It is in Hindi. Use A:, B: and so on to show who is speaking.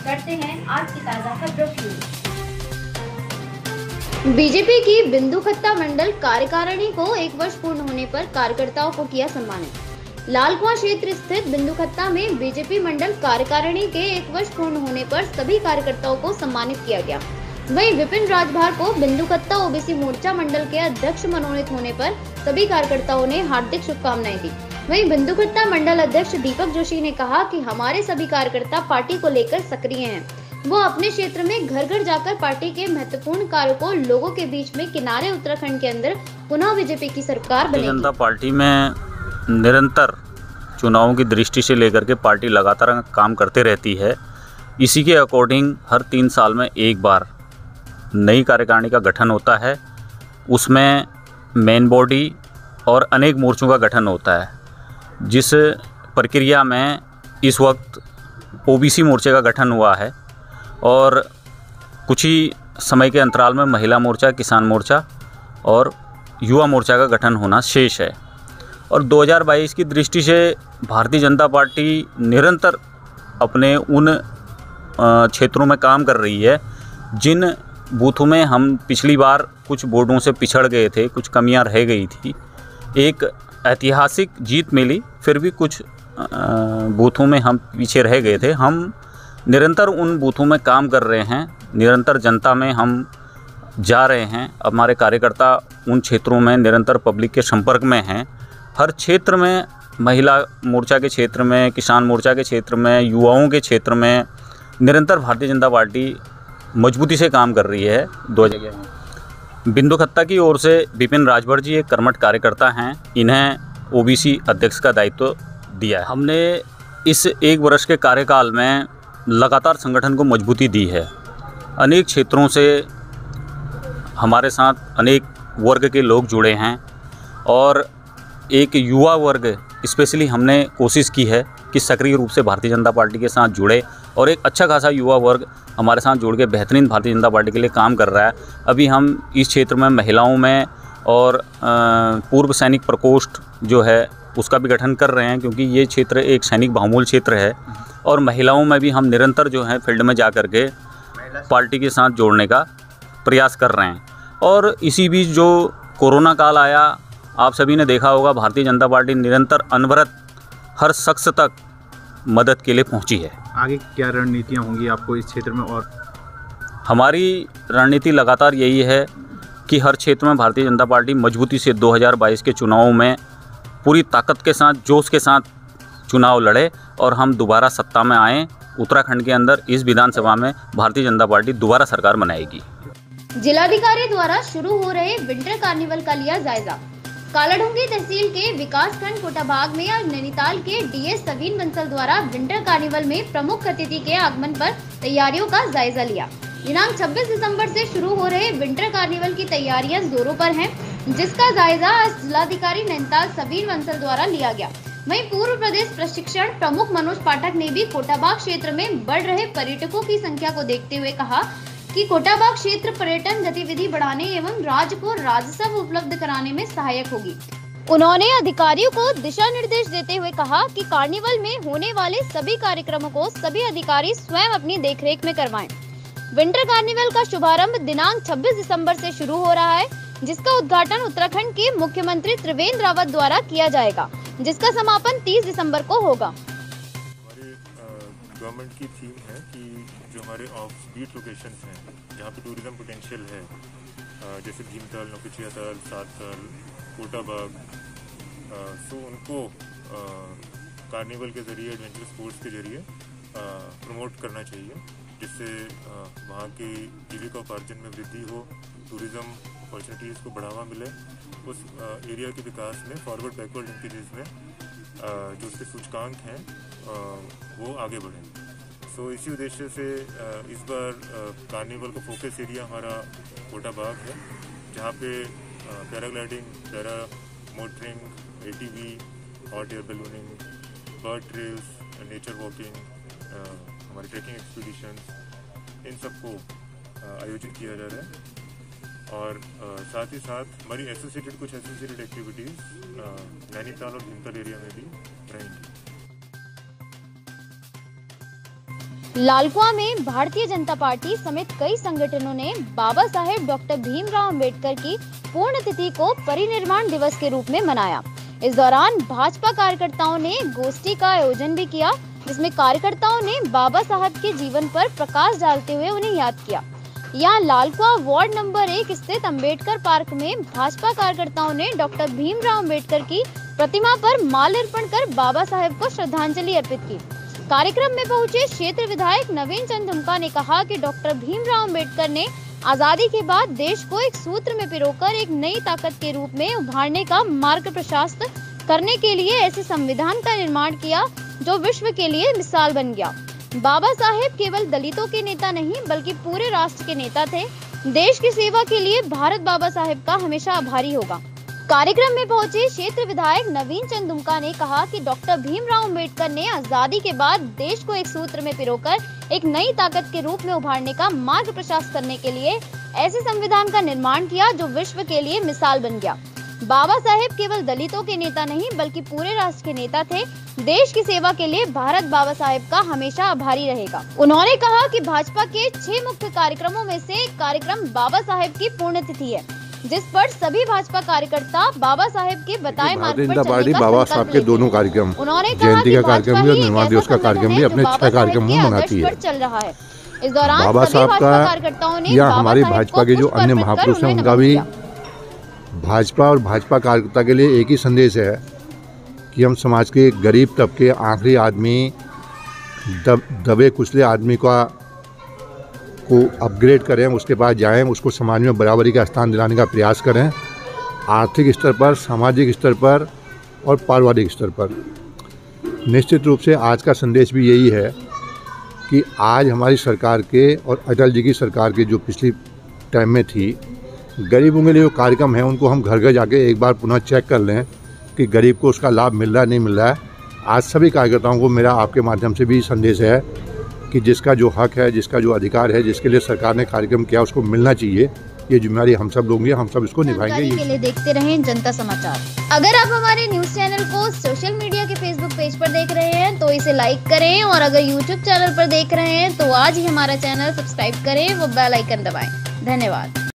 A: करते हैं आज की ताजा खबरों की। बीजेपी की बिंदुखत्ता मंडल कार्यकारिणी को 1 वर्ष पूर्ण होने पर कार्यकर्ताओं को किया सम्मानित। लालकुआं क्षेत्र स्थित बिंदुखत्ता में बीजेपी मंडल कार्यकारिणी के 1 वर्ष पूर्ण होने पर सभी कार्यकर्ताओं को सम्मानित किया गया। वहीं विपिन राजभर को बिंदुखत्ता ओबीसी मोर्चा मंडल के अध्यक्ष मनोनीत होने पर सभी कार्यकर्ताओं ने हार्दिक शुभकामनाएं दी। वहीं बिंदुखत्ता मंडल अध्यक्ष दीपक जोशी ने कहा कि हमारे सभी कार्यकर्ता पार्टी को लेकर सक्रिय हैं। वो अपने क्षेत्र में घर घर जाकर पार्टी के महत्वपूर्ण कार्यों को लोगों के बीच में किनारे उत्तराखंड के अंदर पुनः बीजेपी की सरकार बनेगी।
B: भारतीय जनता पार्टी में निरंतर चुनावों की दृष्टि से लेकर के पार्टी लगातार काम करते रहती है। इसी के अकॉर्डिंग हर 3 साल में एक बार नई कार्यकारिणी का गठन होता है। उसमें मेन बॉडी और अनेक मोर्चों का गठन होता है, जिस प्रक्रिया में इस वक्त ओबीसी मोर्चे का गठन हुआ है और कुछ ही समय के अंतराल में महिला मोर्चा, किसान मोर्चा और युवा मोर्चा का गठन होना शेष है। और 2022 की दृष्टि से भारतीय जनता पार्टी निरंतर अपने उन क्षेत्रों में काम कर रही है जिन बूथों में हम पिछली बार कुछ बोर्डों से पिछड़ गए थे, कुछ कमियां रह गई थी। एक ऐतिहासिक जीत मिली, फिर भी कुछ बूथों में हम पीछे रह गए थे। हम निरंतर उन बूथों में काम कर रहे हैं, निरंतर जनता में हम जा रहे हैं। हमारे कार्यकर्ता उन क्षेत्रों में निरंतर पब्लिक के संपर्क में हैं। हर क्षेत्र में, महिला मोर्चा के क्षेत्र में, किसान मोर्चा के क्षेत्र में, युवाओं के क्षेत्र में निरंतर भारतीय जनता पार्टी मजबूती से काम कर रही है। 2 जगह हैं। बिंदुखत्ता की ओर से विपिन राजभर जी एक कर्मठ कार्यकर्ता हैं। इन्हें ओबीसी अध्यक्ष का दायित्व दिया है। हमने इस 1 वर्ष के कार्यकाल में लगातार संगठन को मजबूती दी है। अनेक क्षेत्रों से हमारे साथ अनेक वर्ग के लोग जुड़े हैं और एक युवा वर्ग स्पेशली हमने कोशिश की है कि सक्रिय रूप से भारतीय जनता पार्टी के साथ जुड़े और एक अच्छा खासा युवा वर्ग हमारे साथ जुड़ के बेहतरीन भारतीय जनता पार्टी के लिए काम कर रहा है। अभी हम इस क्षेत्र में महिलाओं में और पूर्व सैनिक प्रकोष्ठ जो है उसका भी गठन कर रहे हैं, क्योंकि ये क्षेत्र एक सैनिक बहुमूल्य क्षेत्र है। और महिलाओं में भी हम निरंतर जो है फील्ड में जा कर के पार्टी के साथ जोड़ने का प्रयास कर रहे हैं। और इसी बीच जो कोरोना काल आया, आप सभी ने देखा होगा, भारतीय जनता पार्टी निरंतर अनवरत हर शख्स तक मदद के लिए पहुंची है।
C: आगे क्या रणनीतियां होंगी आपको इस क्षेत्र में? और
B: हमारी रणनीति लगातार यही है कि हर क्षेत्र में भारतीय जनता पार्टी मजबूती से 2022 के चुनावों में पूरी ताकत के साथ, जोश के साथ चुनाव लड़े और हम दोबारा सत्ता में आएँ। उत्तराखंड के अंदर इस विधानसभा में भारतीय जनता पार्टी दोबारा सरकार बनाएगी।
A: जिलाधिकारी द्वारा शुरू हो रहे विंटर कार्निवल का लिया जायजा। कालाढूंगी तहसील के विकासखंड कोटाबाग में आज नैनीताल के डीएस सवीन बंसल द्वारा विंटर कार्निवल में प्रमुख अतिथि के आगमन पर तैयारियों का जायजा लिया। दिनांक 26 दिसंबर से शुरू हो रहे विंटर कार्निवल की तैयारियां जोरों पर हैं, जिसका जायजा आज जिलाधिकारी नैनीताल सवीन बंसल द्वारा लिया गया। वहीं पूर्व प्रदेश प्रशिक्षण प्रमुख मनोज पाठक ने भी कोटाबाग क्षेत्र में बढ़ रहे पर्यटकों की संख्या को देखते हुए कहा कि कोटाबाग क्षेत्र पर्यटन गतिविधि बढ़ाने एवं राज्य को राजस्व उपलब्ध कराने में सहायक होगी। उन्होंने अधिकारियों को दिशा निर्देश देते हुए कहा कि कार्निवल में होने वाले सभी कार्यक्रमों को सभी अधिकारी स्वयं अपनी देखरेख में करवाएं। विंटर कार्निवल का शुभारंभ दिनांक 26 दिसंबर से शुरू हो रहा है, जिसका उद्घाटन उत्तराखंड के मुख्यमंत्री त्रिवेंद्र रावत द्वारा किया जाएगा, जिसका समापन 30 दिसंबर को होगा।
D: हमारे गवर्नमेंट की थीम है कि जो हमारे ऑफ बीट लोकेशंस हैं, जहाँ पे टूरिज्म पोटेंशियल है, जैसे भीमताल, नौकुचियाताल, सातताल, कोटाबाग, सो उनको कार्निवल के जरिए, एडवेंचर स्पोर्ट्स के जरिए प्रमोट करना चाहिए, जिससे वहाँ की जीविकोपार्जन में वृद्धि हो, टूरिज्म अपॉर्चुनिटीज़ को बढ़ावा मिले, उस एरिया के विकास में फॉरवर्ड बैकवर्ड लिंकेजेस में जो उसके सूचकांक हैं वो आगे बढ़ें। सो इसी उद्देश्य से इस बार कार्निवल का फोकस एरिया हमारा कोटाबाग है, जहाँ पे paragliding, para motoring, ATV, hot air ballooning, bird trails, nature walking, हमारे ट्रैकिंग एक्सपीडिशंस, इन सबको आयोजित किया जा रहा है। और साथ ही साथ हमारी कुछ एसोसिएटेड एक्टिविटीज़ नैनीताल और भीमताल एरिया में भी रहेंगी।
A: लालकुआं में भारतीय जनता पार्टी समेत कई संगठनों ने बाबा साहेब डॉक्टर भीमराव अंबेडकर की पुण्यतिथि को परिनिर्वाण दिवस के रूप में मनाया। इस दौरान भाजपा कार्यकर्ताओं ने गोष्ठी का आयोजन भी किया, जिसमें कार्यकर्ताओं ने बाबा साहब के जीवन पर प्रकाश डालते हुए उन्हें याद किया। यहाँ लालकुआं वार्ड नंबर 1 स्थित अंबेडकर पार्क में भाजपा कार्यकर्ताओं ने डॉक्टर भीमराव अंबेडकर की प्रतिमा पर माल्यार्पण कर बाबा साहेब को श्रद्धांजलि अर्पित की। कार्यक्रम में पहुंचे क्षेत्र विधायक नवीन चंद दुमका ने कहा कि डॉक्टर भीमराव अंबेडकर ने आजादी के बाद देश को एक सूत्र में पिरोकर एक नई ताकत के रूप में उभारने का मार्ग प्रशस्त करने के लिए ऐसे संविधान का निर्माण किया जो विश्व के लिए मिसाल बन गया। बाबा साहेब केवल दलितों के नेता नहीं बल्कि पूरे राष्ट्र के नेता थे। देश की सेवा के लिए भारत बाबा साहेब का हमेशा आभारी होगा। कार्यक्रम में पहुंचे क्षेत्र विधायक नवीन चंद दुमका ने कहा कि डॉक्टर भीमराव अंबेडकर ने आजादी के बाद देश को एक सूत्र में पिरोकर एक नई ताकत के रूप में उभारने का मार्ग प्रशस्त करने के लिए ऐसे संविधान का निर्माण किया जो विश्व के लिए मिसाल बन गया। बाबा साहेब केवल दलितों के नेता नहीं बल्कि पूरे राष्ट्र के नेता थे। देश की सेवा के लिए भारत बाबा साहेब का हमेशा आभारी रहेगा। उन्होंने कहा कि भाजपा के 6 मुख्य कार्यक्रमों में से एक कार्यक्रम बाबा साहेब की पुण्यतिथि है, जिस पर सभी भाजपा कार्यकर्ता बाबा साहेब के बताए मार्ग पर चलने का
E: पार्टी बाबा साहब के दोनों कार्यक्रम, जयंती का कार्यक्रम भी और निर्माण दिवस का कार्यक्रम भी अपने 6 कार्यक्रमों में मनाती है।
A: चल रहा है। इस दौरान
E: बाबा साहब का या हमारी भाजपा के जो अन्य महापुरुष हैं उनका भी भाजपा और भाजपा कार्यकर्ता के लिए एक ही संदेश है कि हम समाज के गरीब तबके, आखिरी आदमी, दबे कुचले आदमी को अपग्रेड करें, उसके पास जाएं, उसको समाज में बराबरी का स्थान दिलाने का प्रयास करें, आर्थिक स्तर पर, सामाजिक स्तर पर और पारिवारिक स्तर पर। निश्चित रूप से आज का संदेश भी यही है कि आज हमारी सरकार के और अटल जी की सरकार के जो पिछली टाइम में थी, गरीबों के लिए जो कार्यक्रम है उनको हम घर घर जाके एक बार पुनः चेक कर लें कि गरीब को उसका लाभ मिल रहा है नहीं मिल रहा है। आज सभी कार्यकर्ताओं को मेरा आपके माध्यम से भी संदेश है कि जिसका जो हक है, जिसका जो अधिकार है, जिसके लिए सरकार ने कार्यक्रम किया उसको मिलना चाहिए। ये जिम्मेदारी हम सब लोग हैं, हम सब इसको निभाएंगे।
A: के लिए देखते रहें जनता समाचार। अगर आप हमारे न्यूज चैनल को सोशल मीडिया के फेसबुक पेज पर देख रहे हैं तो इसे लाइक करें, और अगर यूट्यूब चैनल पर देख रहे हैं तो आज ही हमारा चैनल सब्सक्राइब करें, वो बेल आइकन दबाएं। धन्यवाद।